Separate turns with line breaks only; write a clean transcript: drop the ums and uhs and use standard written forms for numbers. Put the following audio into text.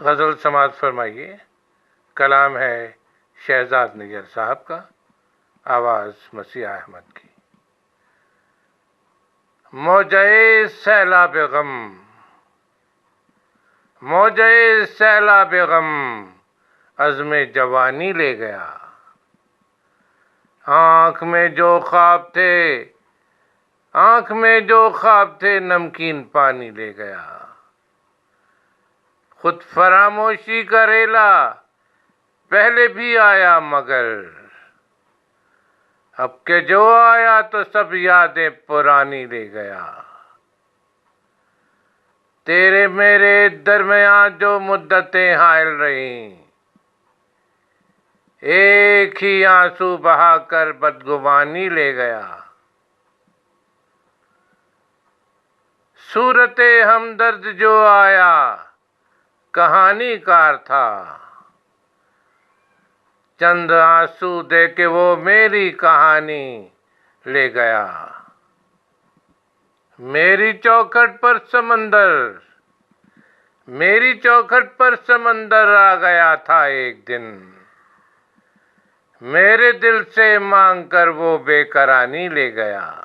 गज़ल समाअत फरमाइए। कलाम है शहजाद निगर साहब का, आवाज़ मसीह अहमद की। मौजे सैलाब गम, मौजे सैलाब गम अज़्मे जवानी ले गया। आँख में जो ख्वाब थे, आँख में जो ख्वाब थे नमकीन पानी ले गया। खुद फरामोशी का रेला पहले भी आया मगर अब के जो आया तो सब यादें पुरानी ले गया। तेरे मेरे दरमियान जो मुद्दतें हायल रहीं, एक ही आंसू बहाकर बदगुमानी ले गया। सूरते हमदर्द जो आया कहानीकार था, चंद आंसू दे के वो मेरी कहानी ले गया। मेरी चौखट पर समंदर, मेरी चौखट पर समंदर आ गया था एक दिन, मेरे दिल से मांग कर वो बेकरानी ले गया।